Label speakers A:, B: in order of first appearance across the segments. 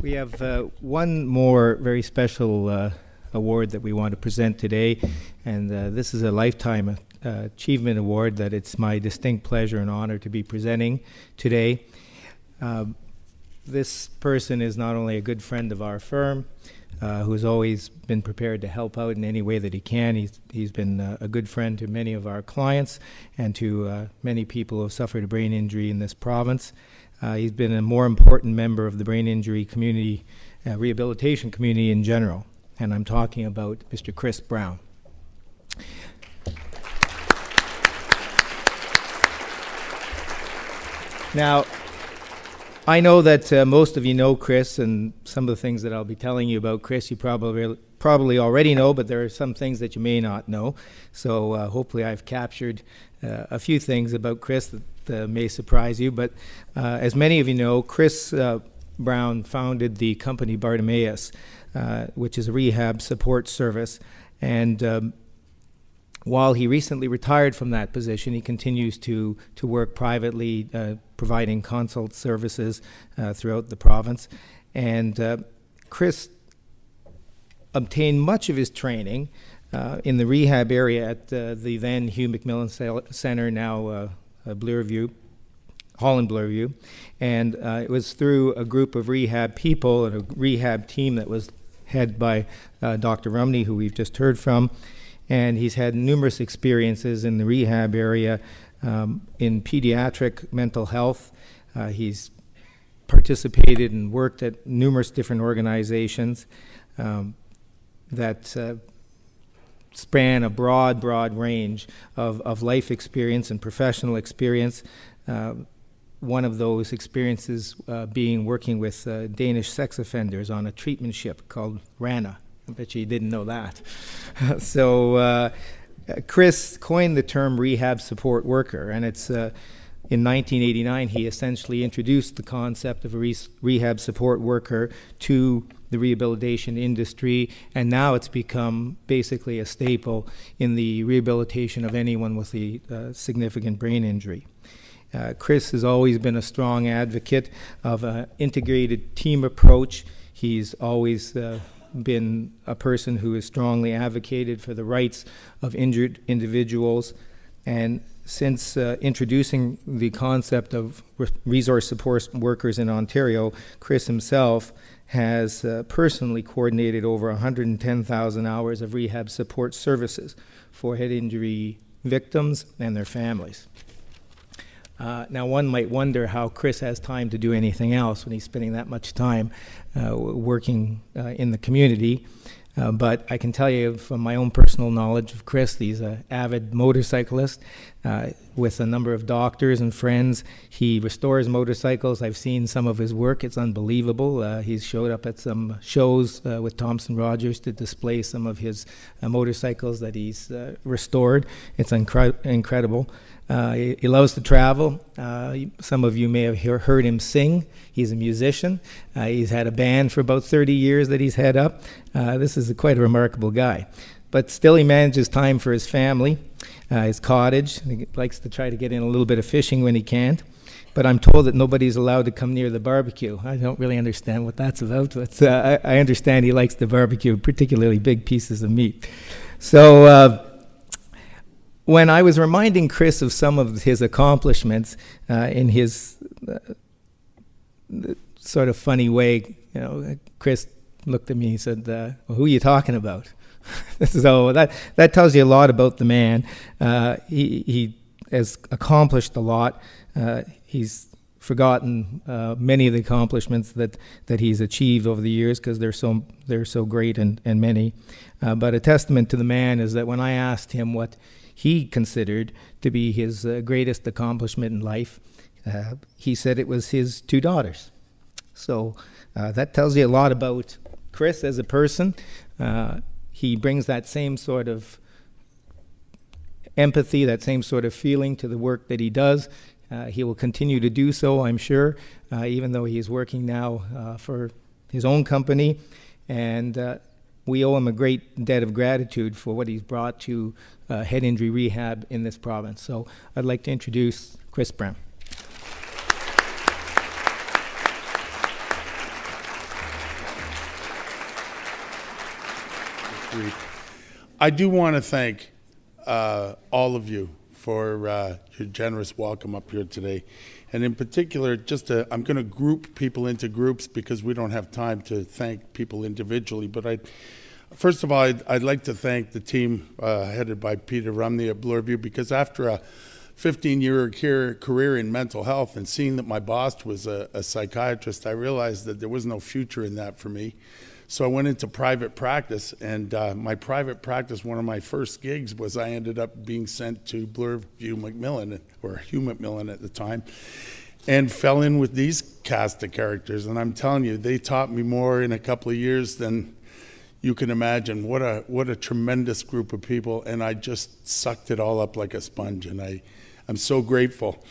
A: We have one more very special award that we want to present today, and this is a Lifetime Achievement Award that it's my distinct pleasure and honor to be presenting today. This person is not only a good friend of our firm, who's always been prepared to help out in any way that he can. He's been a good friend to many of our clients and to many people who have suffered a brain injury in this province. He's been a more important member of the brain injury community, rehabilitation community in general. And I'm talking about Mr. Chris Brown. Now, I know that most of you know Chris, and some of the things that I'll be telling you about Chris you probably already know, but there are some things that you may not know. So hopefully I've captured a few things about Chris that may surprise you. But as many of you know, Chris Brown founded the company Bartimaeus, which is a rehab support service. And while he recently retired from that position, he continues to work privately, providing consult services throughout the province. And Chris obtained much of his training in the rehab area at the then Hugh McMillan Center, now Bloorview, Holland Bloorview. And it was through a group of rehab people and a rehab team that was headed by Dr. Rumney, who we've just heard from. And he's had numerous experiences in the rehab area in pediatric mental health. He's participated and worked at numerous different organizations that span a broad range of life experience and professional experience. One of those experiences being working with Danish sex offenders on a treatment ship called Rana. I bet you didn't know that. So Chris coined the term rehab support worker, and it's in 1989 he essentially introduced the concept of a rehab support worker to the rehabilitation industry, and now it's become basically a staple in the rehabilitation of anyone with a significant brain injury. Chris has always been a strong advocate of an integrated team approach. He's always been a person who has strongly advocated for the rights of injured individuals. And since introducing the concept of resource support workers in Ontario, Chris himself has personally coordinated over 110,000 hours of rehab support services for head injury victims and their families. Now, one might wonder how Chris has time to do anything else when he's spending that much time working in the community. But I can tell you from my own personal knowledge of Chris, he's an avid motorcyclist with a number of doctors and friends. He restores motorcycles. I've seen some of his work. It's unbelievable. He's showed up at some shows with Thompson Rogers to display some of his motorcycles that he's restored. It's incredible. He loves to travel. Some of you may have heard him sing. He's a musician. He's had a band for about 30 years that he's had up. This is quite a remarkable guy. But still he manages time for his family, his cottage. He likes to try to get in a little bit of fishing when he can. But I'm told that nobody's allowed to come near the barbecue. I don't really understand what that's about, but I understand he likes to barbecue, particularly big pieces of meat. So when I was reminding Chris of some of his accomplishments in his sort of funny way, Chris looked at me and said, well, who are you talking about? So that tells you a lot about the man. He has accomplished a lot. He's forgotten many of the accomplishments that he's achieved over the years because they're so great and many. But a testament to the man is that when I asked him what he considered to be his greatest accomplishment in life, he said it was his 2 daughters. So that tells you a lot about Chris as a person. He brings that same sort of empathy, that same sort of feeling to the work that he does. He will continue to do so, I'm sure, even though he's working now for his own company. And we owe him a great debt of gratitude for what he's brought to head injury rehab in this province. So I'd like to introduce Chris Brown.
B: brief. I do want to thank all of you for your generous welcome up here today. And in particular, I'm going to group people into groups because we don't have time to thank people individually. But first of all, I'd like to thank the team headed by Peter Rumney at Bloorview, because after a 15-year career in mental health and seeing that my boss was a psychiatrist, I realized that there was no future in that for me. So I went into private practice, and my private practice, one of my first gigs was I ended up being sent to Bloorview Macmillan, or Hugh Macmillan at the time, and fell in with these cast of characters. And I'm telling you, they taught me more in a couple of years than you can imagine. What a tremendous group of people, and I just sucked it all up like a sponge, and I'm so grateful.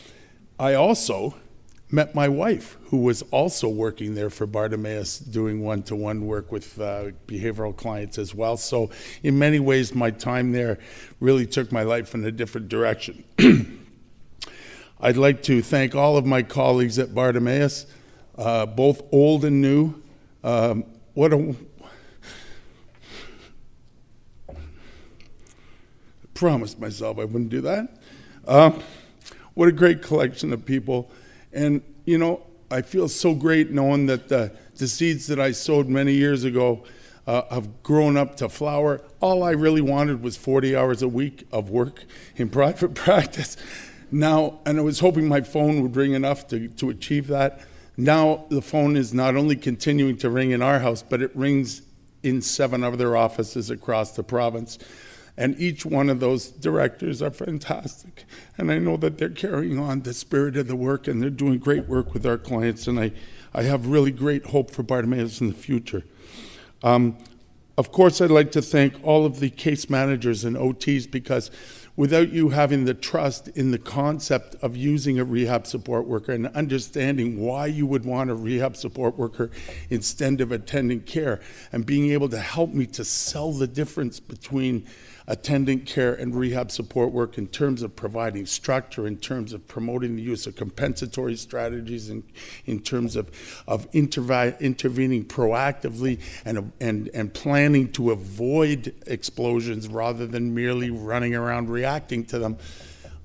B: I also met my wife, who was also working there for Bartimaeus, doing one-to-one work with behavioral clients as well. So in many ways, my time there really took my life in a different direction. I'd like to thank all of my colleagues at Bartimaeus, both old and new. I promised myself I wouldn't do that. What a great collection of people. And, you know, I feel so great knowing that the seeds that I sowed many years ago have grown up to flower. All I really wanted was 40 hours a week of work in private practice. Now, and I was hoping my phone would ring enough to achieve that. Now the phone is not only continuing to ring in our house, but it rings in 7 other offices across the province. And each one of those directors are fantastic. And I know that they're carrying on the spirit of the work, and they're doing great work with our clients. And I have really great hope for Bartimaeus in the future. Of course, I'd like to thank all of the case managers and OTs, because without you having the trust in the concept of using a rehab support worker and understanding why you would want a rehab support worker instead of attendant care, and being able to help me to sell the difference between attendant care and rehab support work in terms of providing structure, in terms of promoting the use of compensatory strategies, in terms of intervening proactively and planning to avoid explosions rather than merely running around reacting to them.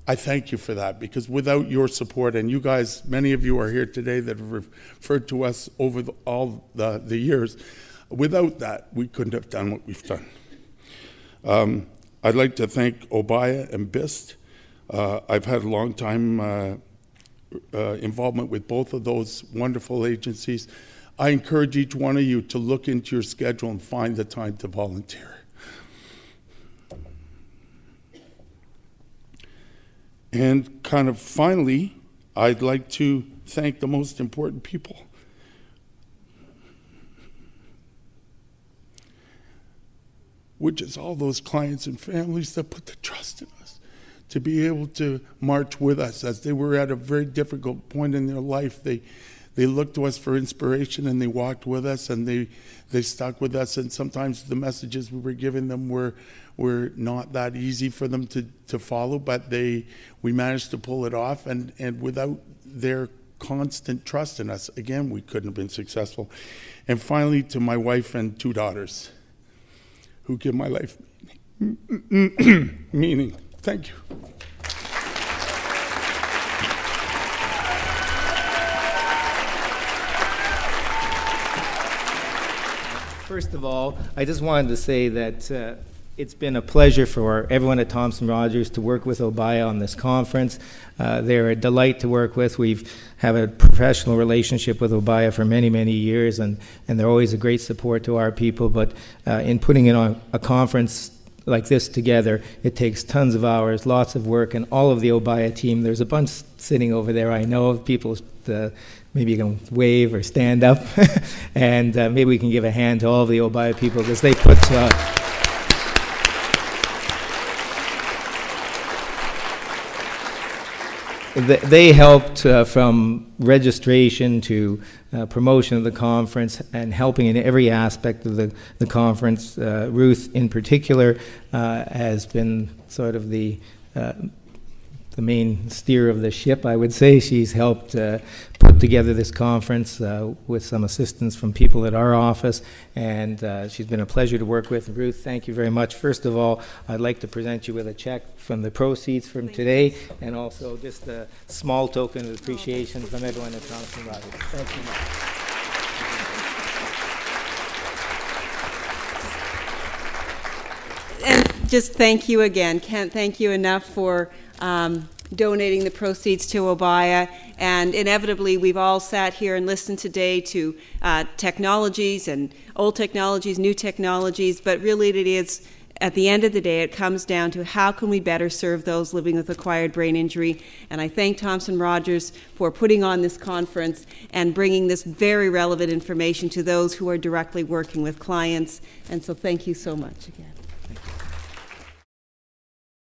B: I thank you for that, because without your support, and you guys, many of you are here today that have referred to us over all the years, without that, we couldn't have done what we've done. I'd like to thank Obaya and BIST. I've had a long time involvement with both of those wonderful agencies. I encourage each one of you to look into your schedule and find the time to volunteer. And kind of finally, I'd like to thank the most important people. Which is all those clients and families that put the trust in us to be able to march with us as they were at a very difficult point in their life. They looked to us for inspiration, and they walked with us, and they stuck with us. And sometimes the messages we were giving them were not that easy for them to follow, but we managed to pull it off. And without their constant trust in us, again, we couldn't have been successful. And finally, to my wife and 2 daughters, who give my life meaning. Thank you.
A: First of all, I just wanted to say that it's been a pleasure for everyone at Thomson Rogers to work with Obaya on this conference. They're a delight to work with. We've have a professional relationship with Obaya for many, many years, and they're always a great support to our people. But in putting it on a conference like this together, it takes tons of hours, lots of work, and all of the Obaya team. There's a bunch sitting over there. I know people. Maybe you can wave or stand up, and maybe we can give a hand to all of the Obaya people, because they put. They helped from registration to promotion of the conference, and helping in every aspect of the conference. Ruth, in particular, has been sort of the the main steer of the ship, I would say. She's helped put together this conference with some assistance from people at our office, and she's been a pleasure to work with. Ruth, thank you very much. First of all, I'd like to present you with a check from the proceeds from today, and also just a small token of appreciation from everyone at Thompson Rogers. Thank you much.
C: And just thank you again. Can't thank you enough for donating the proceeds to Obaya. And inevitably, we've all sat here and listened today to technologies and old technologies, new technologies, but really it is, at the end of the day, it comes down to how can we better serve those living with acquired brain injury. And I thank Thomson Rogers for putting on this conference and bringing this very relevant information to those who are directly working with clients. And so thank you so much again.